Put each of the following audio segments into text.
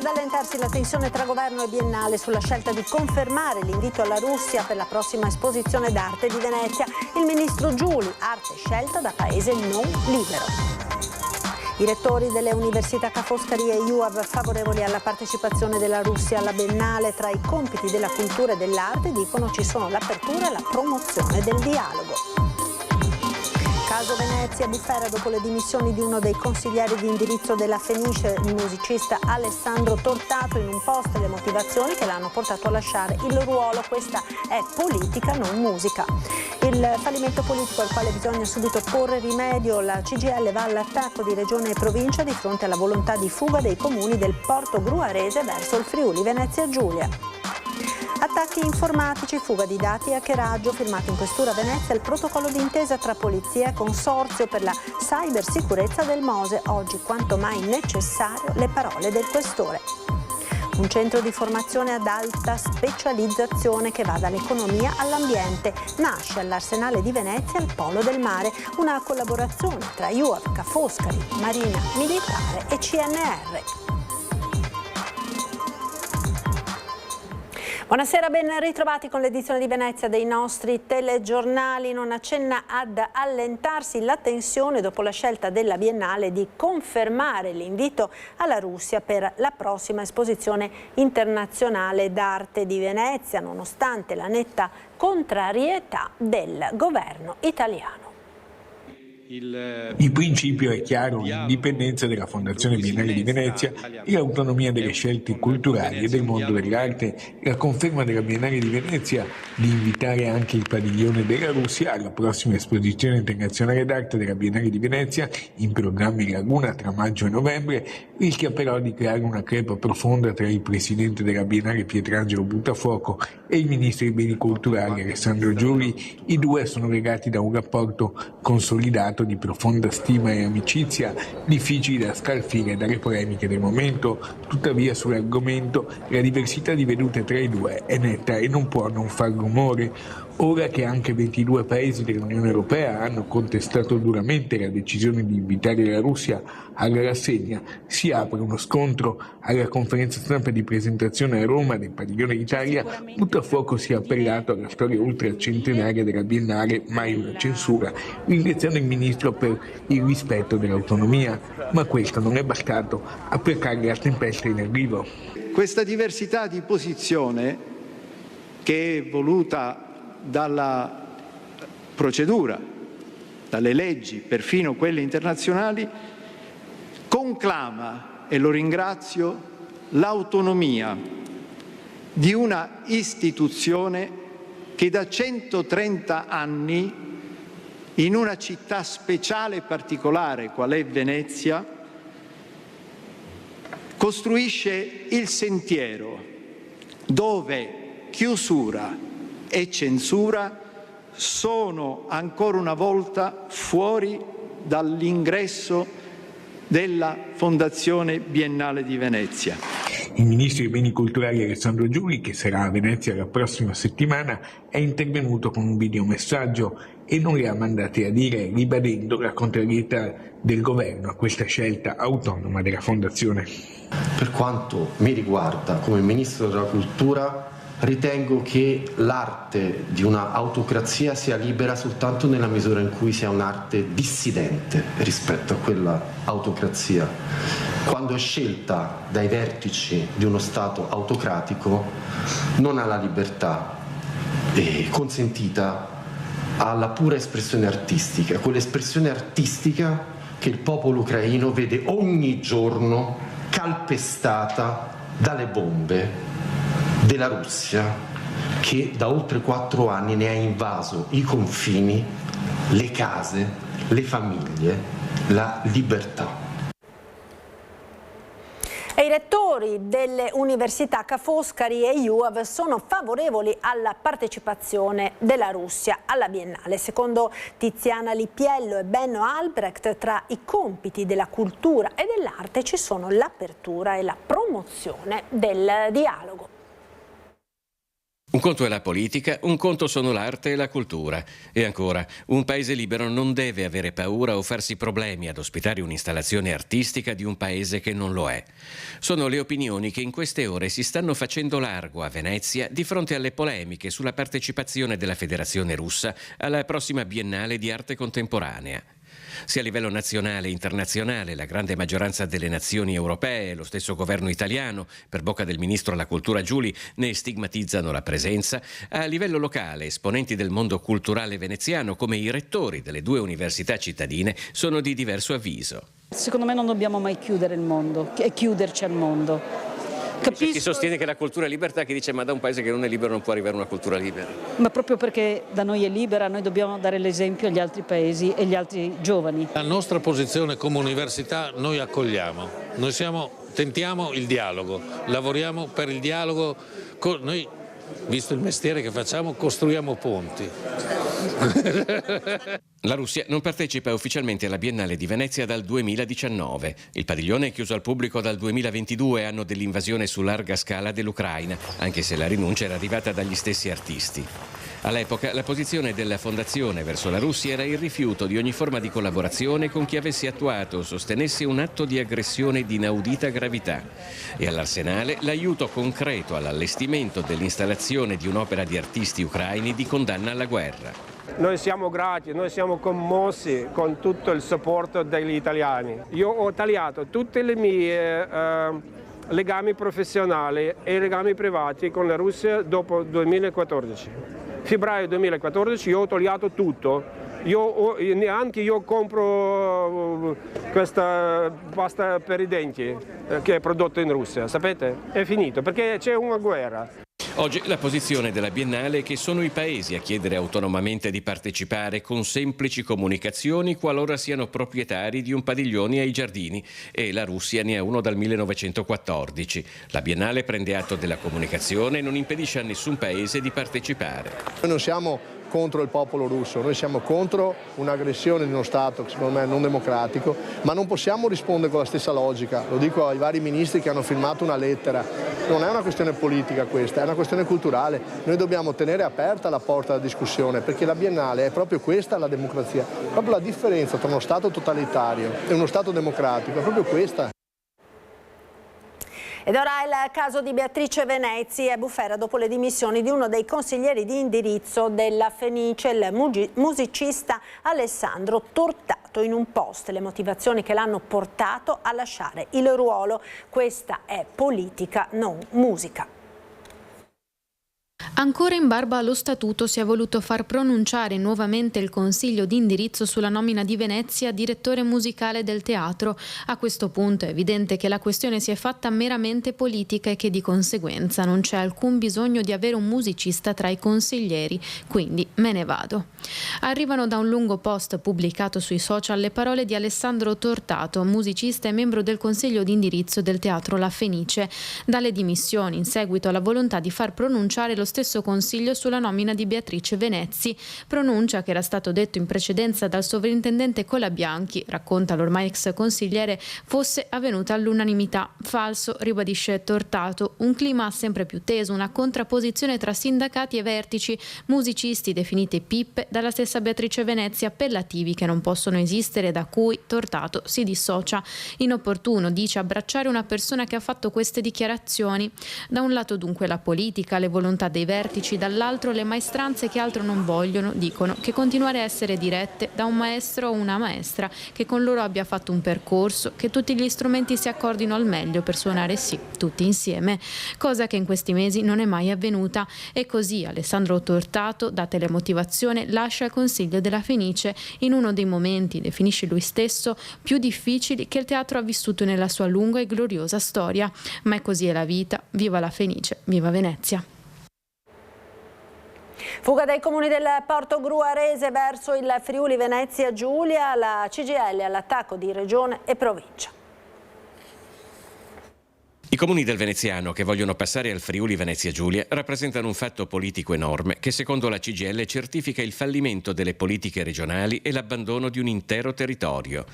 ad allentarsi la tensione tra governo e Biennale sulla scelta di confermare l'invito alla Russia per la prossima esposizione d'arte di Venezia. Il ministro Giuli, arte scelta da paese non libero. I rettori delle università Ca' Foscari e UAV favorevoli alla partecipazione della Russia alla Biennale. Tra i compiti della cultura e dell'arte dicono ci sono l'apertura e la promozione del dialogo. Caso Venezia, bufera dopo le dimissioni di uno dei consiglieri di indirizzo della Fenice, il musicista Alessandro Tortato. In un post le motivazioni che l'hanno portato a lasciare il ruolo. Questa è politica, non musica. Il fallimento politico al quale bisogna subito porre rimedio. La CGIL va all'attacco di Regione e Provincia di fronte alla volontà di fuga dei comuni del porto gruarese verso il Friuli Venezia Giulia. Attacchi informatici, fuga di dati e hackeraggio. Firmato in questura a Venezia il protocollo d'intesa tra polizia e consorzio per la cybersicurezza del Mose. Oggi quanto mai necessario le parole del questore. Un centro di formazione ad alta specializzazione che va dall'economia all'ambiente. Nasce all'Arsenale di Venezia il Polo del Mare, una collaborazione tra UAV, Ca' Foscari, Marina Militare e CNR. Buonasera, ben ritrovati con l'edizione di Venezia dei nostri telegiornali. Non accenna ad allentarsi la tensione dopo la scelta della Biennale di confermare l'invito alla Russia per la prossima esposizione internazionale d'arte di Venezia, nonostante la netta contrarietà del governo italiano. Il principio è chiaro: l'indipendenza della Fondazione Biennale di Venezia e l'autonomia delle scelte culturali e del mondo dell'arte. La conferma della Biennale di Venezia di invitare anche il padiglione della Russia alla prossima esposizione internazionale d'arte della Biennale di Venezia, in programma in Laguna tra maggio e novembre, rischia però di creare una crepa profonda tra il presidente della Biennale Pietrangelo Buttafuoco e il ministro dei beni culturali Alessandro Giuli. I due sono legati da un rapporto consolidato di profonda stima e amicizia, difficili da scalfire dalle polemiche del momento. Tuttavia sull'argomento la diversità di vedute tra i due è netta e non può non far rumore. Ora che anche 22 paesi dell'Unione Europea hanno contestato duramente la decisione di invitare la Russia alla rassegna, si apre uno scontro. Alla conferenza stampa di presentazione a Roma del Padiglione d'Italia, Buttafuoco si è appellato alla storia ultracentenaria della Biennale, mai una censura, ringraziando il ministro per il rispetto dell'autonomia, ma questo non è bastato a placare la tempesta in arrivo. Questa diversità di posizione, che è voluta dalla procedura, dalle leggi, perfino quelle internazionali, conclama, e lo ringrazio, l'autonomia di una istituzione che da 130 anni in una città speciale e particolare qual è Venezia costruisce il sentiero dove chiusura e censura sono ancora una volta fuori dall'ingresso della Fondazione Biennale di Venezia. Il ministro dei beni culturali Alessandro Giuli, che sarà a Venezia la prossima settimana, è intervenuto con un videomessaggio e non le ha mandate a dire, ribadendo la contrarietà del governo a questa scelta autonoma della Fondazione. Per quanto mi riguarda, come Ministro della Cultura, ritengo che l'arte di una autocrazia sia libera soltanto nella misura in cui sia un'arte dissidente rispetto a quella autocrazia. Quando è scelta dai vertici di uno Stato autocratico, non ha la libertà consentita alla pura espressione artistica, quell'espressione artistica che il popolo ucraino vede ogni giorno calpestata dalle bombe della Russia, che da oltre 4 anni ne ha invaso i confini, le case, le famiglie, la libertà. E i rettori delle università Ca' Foscari e UAV sono favorevoli alla partecipazione della Russia alla Biennale. Secondo Tiziana Lippiello e Benno Albrecht, tra i compiti della cultura e dell'arte ci sono l'apertura e la promozione del dialogo. In Un conto è la politica, un conto sono l'arte e la cultura. E ancora, un paese libero non deve avere paura o farsi problemi ad ospitare un'installazione artistica di un paese che non lo è. Sono le opinioni che in queste ore si stanno facendo largo a Venezia di fronte alle polemiche sulla partecipazione della Federazione Russa alla prossima Biennale di Arte Contemporanea. Sia a livello nazionale e internazionale, la grande maggioranza delle nazioni europee e lo stesso governo italiano, per bocca del ministro alla cultura Giuli, ne stigmatizzano la presenza. A livello locale, esponenti del mondo culturale veneziano, come i rettori delle due università cittadine, sono di diverso avviso. Secondo me non dobbiamo mai chiudere il mondo e chiuderci al mondo. C'è chi sostiene che la cultura è libertà, chi dice ma da un paese che non è libero non può arrivare una cultura libera. Ma proprio perché da noi è libera, noi dobbiamo dare l'esempio agli altri paesi e agli altri giovani. La nostra posizione come università noi accogliamo, tentiamo il dialogo, lavoriamo per il dialogo, noi, visto il mestiere che facciamo, costruiamo ponti. La Russia non partecipa ufficialmente alla Biennale di Venezia dal 2019. Il padiglione è chiuso al pubblico dal 2022, anno dell'invasione su larga scala dell'Ucraina, anche se la rinuncia era arrivata dagli stessi artisti. All'epoca la posizione della fondazione verso la Russia era il rifiuto di ogni forma di collaborazione con chi avesse attuato o sostenesse un atto di aggressione di inaudita gravità. E all'arsenale l'aiuto concreto all'allestimento dell'installazione di un'opera di artisti ucraini di condanna alla guerra. Noi siamo grati, noi siamo commossi con tutto il supporto degli italiani. Io ho tagliato tutti i miei legami professionali e legami privati con la Russia dopo il 2014. Febbraio 2014 io ho tagliato tutto. Neanche io compro questa pasta per i denti che è prodotta in Russia, sapete? È finito perché c'è una guerra. Oggi la posizione della Biennale è che sono i paesi a chiedere autonomamente di partecipare con semplici comunicazioni qualora siano proprietari di un padiglione ai giardini, e la Russia ne ha uno dal 1914. La Biennale prende atto della comunicazione e non impedisce a nessun paese di partecipare. Noi non siamo contro il popolo russo, noi siamo contro un'aggressione di uno Stato che secondo me è non democratico, ma non possiamo rispondere con la stessa logica. Lo dico ai vari ministri che hanno firmato una lettera. Non è una questione politica questa, è una questione culturale. Noi dobbiamo tenere aperta la porta alla discussione, perché la Biennale è proprio questa la democrazia, proprio la differenza tra uno Stato totalitario e uno Stato democratico, è proprio questa. Ed ora il caso di Beatrice Venezzi e bufera dopo le dimissioni di uno dei consiglieri di indirizzo della Fenice, il musicista Alessandro Tortato. In un post le motivazioni che l'hanno portato a lasciare il ruolo. Questa è politica, non musica. Ancora in barba allo statuto si è voluto far pronunciare nuovamente il Consiglio di indirizzo sulla nomina di Venezia direttore musicale del teatro. A questo punto è evidente che la questione si è fatta meramente politica e che di conseguenza non c'è alcun bisogno di avere un musicista tra i consiglieri, quindi me ne vado. Arrivano da un lungo post pubblicato sui social le parole di Alessandro Tortato, musicista e membro del Consiglio di indirizzo del teatro La Fenice, dalle dimissioni in seguito alla volontà di far pronunciare lo stesso Consiglio sulla nomina di Beatrice Venezzi, pronuncia che era stato detto in precedenza dal sovrintendente Colabianchi, racconta l'ormai ex consigliere, fosse avvenuta all'unanimità. Falso, ribadisce Tortato, un clima sempre più teso, una contrapposizione tra sindacati e vertici, musicisti definiti pippe dalla stessa Beatrice Venezzi, appellativi che non possono esistere, da cui Tortato si dissocia. Inopportuno, dice, abbracciare una persona che ha fatto queste dichiarazioni. Da un lato dunque la politica, le volontà dei vertici, dall'altro le maestranze che altro non vogliono, dicono che continuare a essere dirette da un maestro o una maestra che con loro abbia fatto un percorso, che tutti gli strumenti si accordino al meglio per suonare sì, tutti insieme, cosa che in questi mesi non è mai avvenuta. E così Alessandro Tortato, date le motivazioni, lascia il Consiglio della Fenice in uno dei momenti, definisce lui stesso, più difficili che il teatro ha vissuto nella sua lunga e gloriosa storia. Ma è così è la vita, viva la Fenice, viva Venezia. Fuga dai comuni del porto gruarese verso il Friuli Venezia Giulia, la CGIL all'attacco di regione e provincia. I comuni del Veneziano che vogliono passare al Friuli Venezia Giulia rappresentano un fatto politico enorme che secondo la CGIL certifica il fallimento delle politiche regionali e l'abbandono di un intero territorio.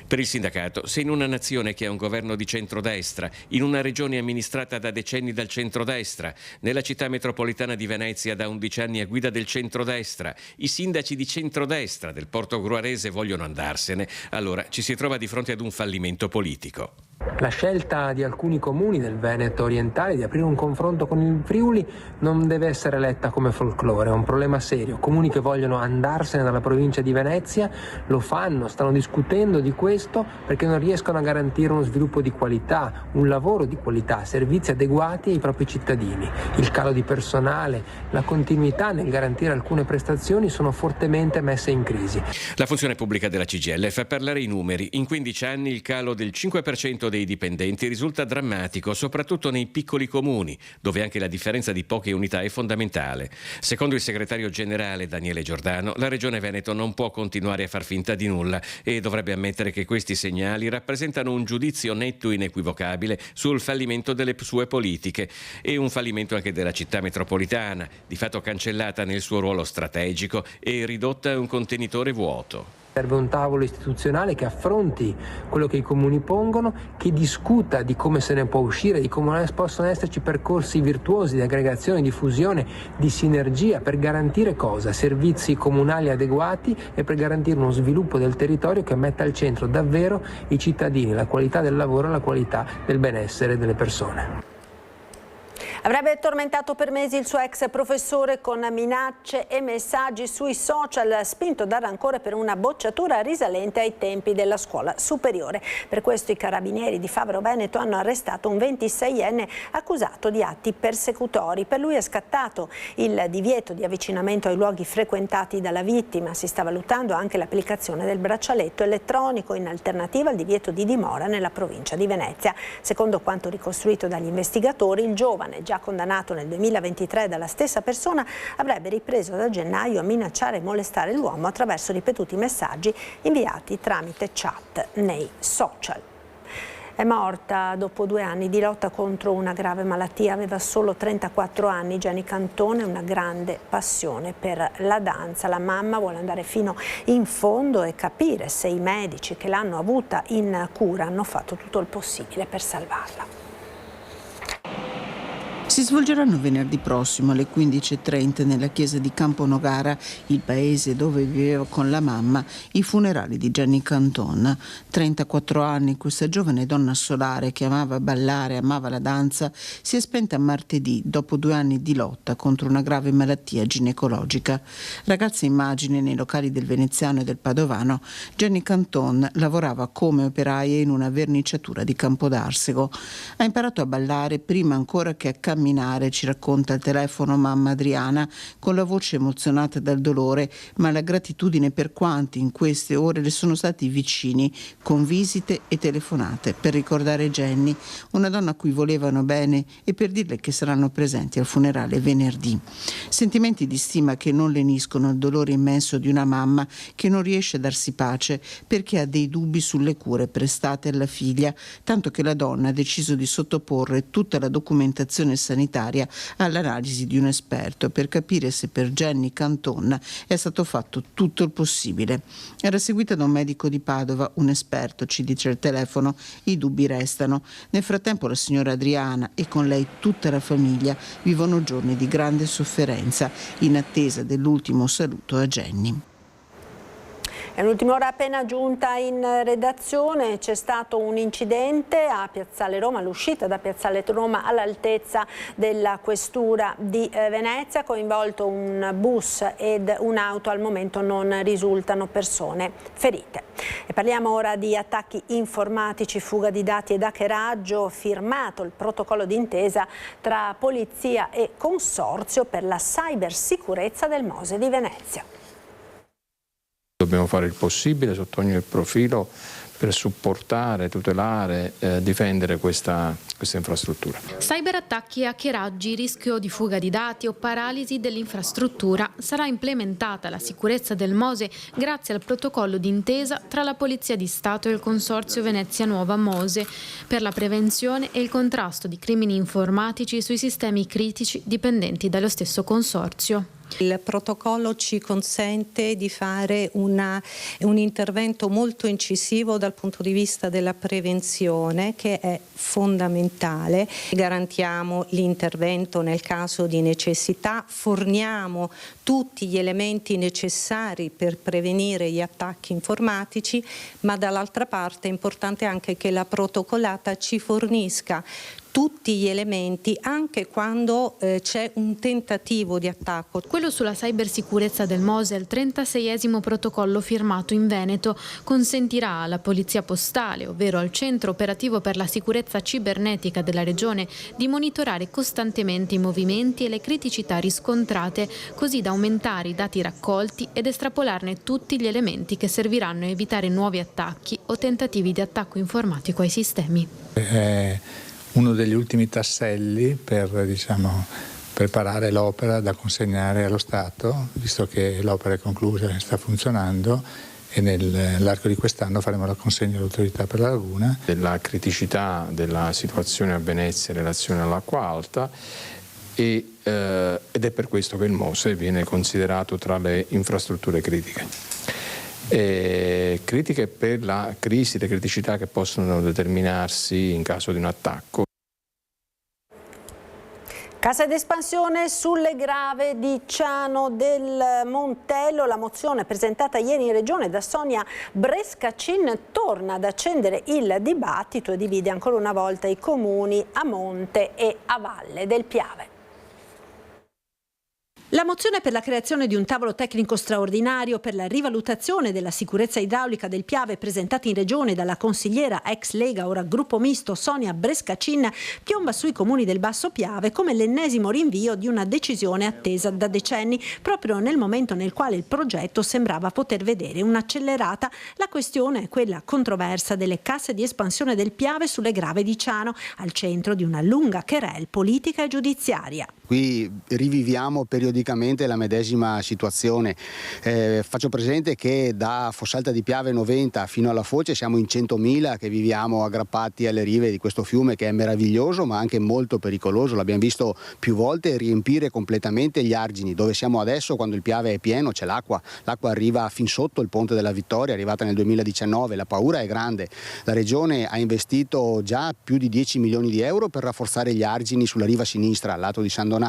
Per il sindacato, se in una nazione che ha un governo di centrodestra, in una regione amministrata da decenni dal centrodestra, nella città metropolitana di Venezia da 11 anni a guida del centrodestra, i sindaci di centrodestra del Portogruarese vogliono andarsene, allora ci si trova di fronte ad un fallimento politico. La scelta di alcuni comuni del Veneto orientale di aprire un confronto con il Friuli non deve essere letta come folklore, è un problema serio. Comuni che vogliono andarsene dalla provincia di Venezia lo fanno, stanno discutendo di questo perché non riescono a garantire uno sviluppo di qualità, un lavoro di qualità, servizi adeguati ai propri cittadini. Il calo di personale, la continuità nel garantire alcune prestazioni sono fortemente messe in crisi. La funzione pubblica della CGIL fa parlare i numeri. In 15 anni il calo del 5% dei dipendenti risulta drammatico, soprattutto nei piccoli comuni, dove anche la differenza di poche unità è fondamentale. Secondo il segretario generale Daniele Giordano, la Regione Veneto non può continuare a far finta di nulla e dovrebbe ammettere che questi segnali rappresentano un giudizio netto e inequivocabile sul fallimento delle sue politiche e un fallimento anche della città metropolitana, di fatto cancellata nel suo ruolo strategico e ridotta a un contenitore vuoto. Serve un tavolo istituzionale che affronti quello che i comuni pongono, che discuta di come se ne può uscire, di come possono esserci percorsi virtuosi di aggregazione, di fusione, di sinergia per garantire cosa? Servizi comunali adeguati e per garantire uno sviluppo del territorio che metta al centro davvero i cittadini, la qualità del lavoro e la qualità del benessere delle persone. Avrebbe tormentato per mesi il suo ex professore con minacce e messaggi sui social, spinto da rancore per una bocciatura risalente ai tempi della scuola superiore. Per questo i carabinieri di Favaro Veneto hanno arrestato un 26enne accusato di atti persecutori. Per lui è scattato il divieto di avvicinamento ai luoghi frequentati dalla vittima. Si sta valutando anche l'applicazione del braccialetto elettronico in alternativa al divieto di dimora nella provincia di Venezia. Secondo quanto ricostruito dagli investigatori, il giovane, già condannato nel 2023 dalla stessa persona, avrebbe ripreso da gennaio a minacciare e molestare l'uomo attraverso ripetuti messaggi inviati tramite chat nei social. È morta dopo 2 anni di lotta contro una grave malattia, aveva solo 34 anni. Jenny Cantone, una grande passione per la danza. La mamma vuole andare fino in fondo e capire se i medici che l'hanno avuta in cura hanno fatto tutto il possibile per salvarla. Si svolgeranno venerdì prossimo alle 15:30 nella chiesa di Camponogara, il paese dove viveva con la mamma, i funerali di Jenny Cantone. 34 anni, questa giovane donna solare che amava ballare, amava la danza, si è spenta martedì dopo 2 anni di lotta contro una grave malattia ginecologica. Ragazza immagine nei locali del Veneziano e del Padovano, Jenny Cantone lavorava come operaia in una verniciatura di Campodarsego. Ha imparato a ballare prima ancora che a camminare, ci racconta al telefono mamma Adriana, con la voce emozionata dal dolore, ma la gratitudine per quanti in queste ore le sono stati vicini, con visite e telefonate, per ricordare Jenny, una donna a cui volevano bene e per dirle che saranno presenti al funerale venerdì. Sentimenti di stima che non leniscono il dolore immenso di una mamma che non riesce a darsi pace perché ha dei dubbi sulle cure prestate alla figlia, tanto che la donna ha deciso di sottoporre tutta la documentazione sanitaria all'analisi di un esperto per capire se per Jenny Cantone è stato fatto tutto il possibile. Era seguita da un medico di Padova, un esperto, ci dice al telefono, i dubbi restano. Nel frattempo la signora Adriana e con lei tutta la famiglia vivono giorni di grande sofferenza in attesa dell'ultimo saluto a Jenny. È un'ultima ora appena giunta in redazione, c'è stato un incidente a Piazzale Roma, all'uscita da Piazzale Roma all'altezza della Questura di Venezia, coinvolto un bus ed un'auto, al momento non risultano persone ferite. E parliamo ora di attacchi informatici, fuga di dati ed hackeraggio, firmato il protocollo d'intesa tra Polizia e Consorzio per la cybersicurezza del Mose di Venezia. Dobbiamo fare il possibile sotto ogni profilo per supportare, tutelare, difendere questa infrastruttura. Cyberattacchi e hackeraggi, rischio di fuga di dati o paralisi dell'infrastruttura. Sarà implementata la sicurezza del MOSE grazie al protocollo d'intesa tra la Polizia di Stato e il Consorzio Venezia Nuova MOSE per la prevenzione e il contrasto di crimini informatici sui sistemi critici dipendenti dallo stesso consorzio. Il protocollo ci consente di fare un intervento molto incisivo dal punto di vista della prevenzione, che è fondamentale. Garantiamo l'intervento nel caso di necessità, forniamo tutti gli elementi necessari per prevenire gli attacchi informatici, ma dall'altra parte è importante anche che la protocollata ci fornisca tutti gli elementi anche quando c'è un tentativo di attacco. Quello sulla cybersicurezza del MOSE, il 36esimo protocollo firmato in Veneto, consentirà alla Polizia Postale, ovvero al Centro Operativo per la Sicurezza Cibernetica della Regione, di monitorare costantemente i movimenti e le criticità riscontrate, così da aumentare i dati raccolti ed estrapolarne tutti gli elementi che serviranno a evitare nuovi attacchi o tentativi di attacco informatico ai sistemi. Uno degli ultimi tasselli per preparare l'opera da consegnare allo Stato, visto che l'opera è conclusa e sta funzionando, e nell'arco di quest'anno faremo la consegna all'autorità per la laguna. Della criticità della situazione a Venezia in relazione all'acqua alta ed è per questo che il MOSE viene considerato tra le infrastrutture critiche. Critiche per la crisi, le criticità che possono determinarsi in caso di un attacco. Cassa ed espansione sulle grave di Ciano del Montello. La mozione presentata ieri in Regione da Sonia Brescacin torna ad accendere il dibattito e divide ancora una volta i comuni a monte e a valle del Piave. La mozione per la creazione di un tavolo tecnico straordinario per la rivalutazione della sicurezza idraulica del Piave, presentata in Regione dalla consigliera ex Lega, ora gruppo misto, Sonia Brescacin, piomba sui comuni del Basso Piave come l'ennesimo rinvio di una decisione attesa da decenni, proprio nel momento nel quale il progetto sembrava poter vedere un'accelerata. La questione è quella controversa delle casse di espansione del Piave sulle grave di Ciano, al centro di una lunga querelle politica e giudiziaria. Qui riviviamo periodicamente la medesima situazione. Faccio presente che da Fossalta di Piave 90 fino alla Foce siamo in 100.000 che viviamo aggrappati alle rive di questo fiume, che è meraviglioso ma anche molto pericoloso. L'abbiamo visto più volte riempire completamente gli argini. Dove siamo adesso, quando il Piave è pieno, c'è l'acqua arriva fin sotto il Ponte della Vittoria, è arrivata nel 2019, la paura è grande. La Regione ha investito già più di 10 milioni di euro per rafforzare gli argini sulla riva sinistra, al lato di San Donà,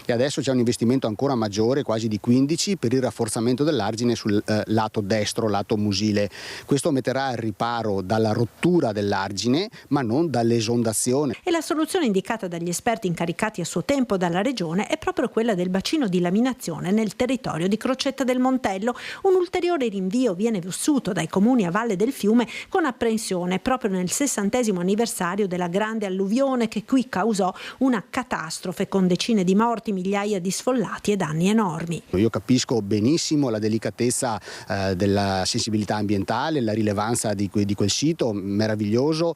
e adesso c'è un investimento ancora maggiore, quasi di 15, per il rafforzamento dell'argine sul lato destro, lato Musile. Questo metterà al riparo dalla rottura dell'argine ma non dall'esondazione. E la soluzione indicata dagli esperti incaricati a suo tempo dalla Regione è proprio quella del bacino di laminazione nel territorio di Crocetta del Montello. Un ulteriore rinvio viene vissuto dai comuni a valle del fiume con apprensione proprio nel 60° anniversario della grande alluvione che qui causò una catastrofe con decine di morti, migliaia di sfollati e danni enormi. Io capisco benissimo la delicatezza della sensibilità ambientale, la rilevanza di quel sito meraviglioso,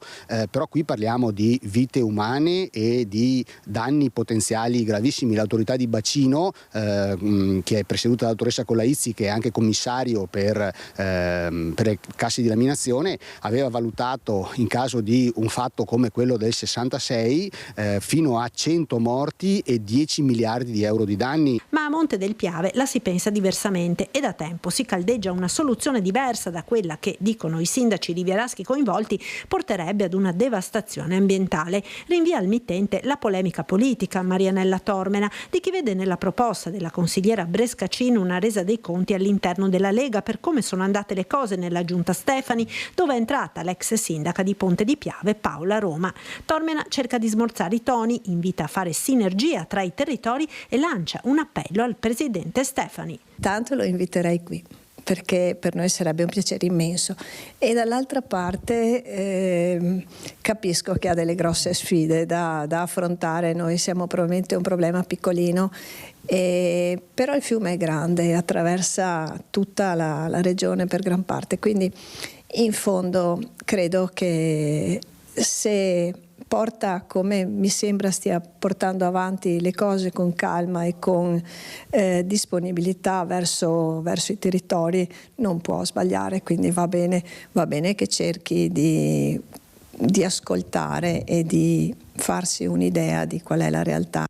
però qui parliamo di vite umane e di danni potenziali gravissimi. L'autorità di bacino, che è presieduta dalla dottoressa Colaizzi, che è anche commissario per le casse di laminazione, aveva valutato, in caso di un fatto come quello del 66, fino a 100 morti e 10 miliardi di euro di danni. Ma a Monte del Piave la si pensa diversamente e da tempo si caldeggia una soluzione diversa da quella che, dicono i sindaci rivieraschi coinvolti, porterebbe ad una devastazione ambientale. Rinvia al mittente la polemica politica, Marianella Tormena, di chi vede nella proposta della consigliera Brescacin una resa dei conti all'interno della Lega per come sono andate le cose nella giunta Stefani, dove è entrata l'ex sindaca di Ponte di Piave Paola Roma. Tormena cerca di smorzare i toni, invita a fare sinergia tra i territori e lancia un appello al presidente Stefani. Tanto lo inviterei qui, perché per noi sarebbe un piacere immenso, e dall'altra parte capisco che ha delle grosse sfide da affrontare. Noi siamo probabilmente un problema piccolino, però il fiume è grande, attraversa tutta la regione per gran parte, quindi In fondo credo che se porta, come mi sembra stia portando avanti le cose, con calma e con disponibilità verso i territori, non può sbagliare, quindi va bene che cerchi di ascoltare e di farsi un'idea di qual è la realtà.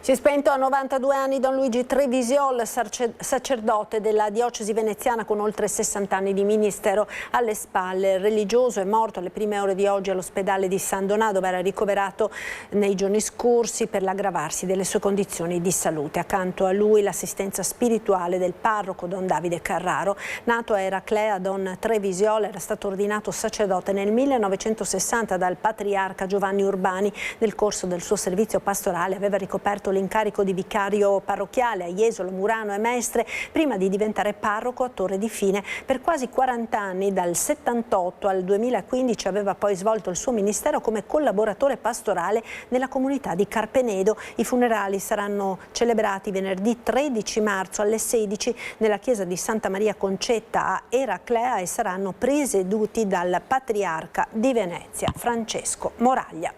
Si è spento a 92 anni Don Luigi Trevisiol, sacerdote della diocesi veneziana con oltre 60 anni di ministero alle spalle. Il religioso è morto alle prime ore di oggi all'ospedale di San Donà, dove era ricoverato nei giorni scorsi per l'aggravarsi delle sue condizioni di salute. Accanto a lui l'assistenza spirituale del parroco Don Davide Carraro. Nato a Eraclea, Don Trevisiol era stato ordinato sacerdote nel 1960 dal patriarca Giovanni Urbani. Nel corso del suo servizio pastorale aveva ricoperto l'incarico di vicario parrocchiale a Jesolo, Murano e Mestre, prima di diventare parroco a Torre di Fine per quasi 40 anni. Dal 78 al 2015 aveva poi svolto il suo ministero come collaboratore pastorale nella comunità di Carpenedo. I funerali saranno celebrati venerdì 13 marzo alle 16 nella chiesa di Santa Maria Concetta a Eraclea e saranno presieduti dal patriarca di Venezia, Francesco Moraglia.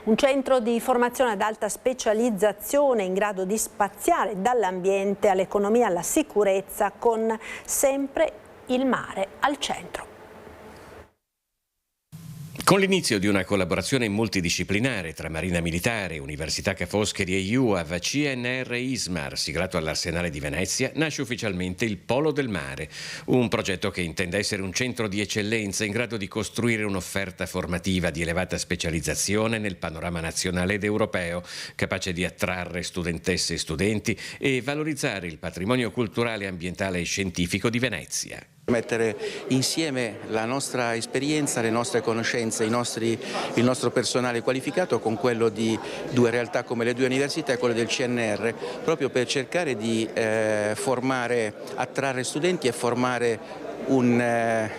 Un centro di formazione ad alta specializzazione in grado di spaziare dall'ambiente all'economia alla sicurezza, con sempre il mare al centro. Con l'inizio di una collaborazione multidisciplinare tra Marina Militare, Università Ca' Foscari e UAV, CNR Ismar, siglato all'Arsenale di Venezia, nasce ufficialmente il Polo del Mare, un progetto che intende essere un centro di eccellenza in grado di costruire un'offerta formativa di elevata specializzazione nel panorama nazionale ed europeo, capace di attrarre studentesse e studenti e valorizzare il patrimonio culturale, ambientale e scientifico di Venezia. Mettere insieme la nostra esperienza, le nostre conoscenze, il nostro personale qualificato con quello di due realtà come le due università e quello del CNR, proprio per cercare di attrarre studenti e formare un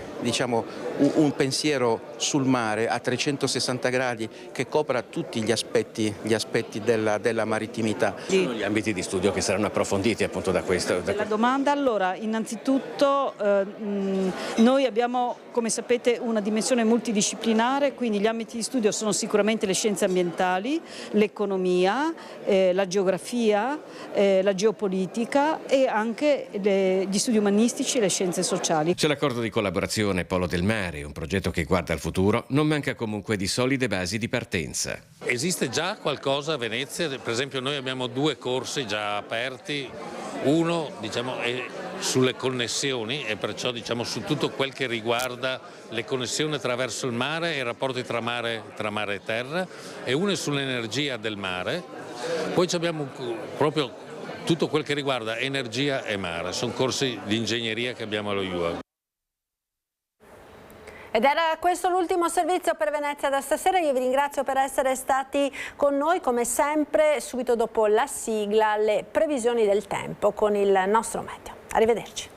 pensiero sul mare a 360 gradi che copra tutti gli aspetti della marittimità. Sono gli ambiti di studio che saranno approfonditi appunto da questo. La domanda, allora, innanzitutto noi abbiamo, come sapete, una dimensione multidisciplinare, quindi gli ambiti di studio sono sicuramente le scienze ambientali, l'economia, la geografia, la geopolitica e anche gli studi umanistici e le scienze sociali. C'è l'accordo di collaborazione Polo del Mare, un progetto che guarda al futuro, non manca comunque di solide basi di partenza. Esiste già qualcosa a Venezia, per esempio noi abbiamo 2 corsi già aperti, uno è sulle connessioni e perciò su tutto quel che riguarda le connessioni attraverso il mare e i rapporti tra mare e terra, e uno è sull'energia del mare. Poi abbiamo proprio tutto quel che riguarda energia e mare, sono corsi di ingegneria che abbiamo allo UAV. Ed era questo l'ultimo servizio per Venezia da stasera. Io vi ringrazio per essere stati con noi, come sempre subito dopo la sigla le previsioni del tempo con il nostro meteo. Arrivederci.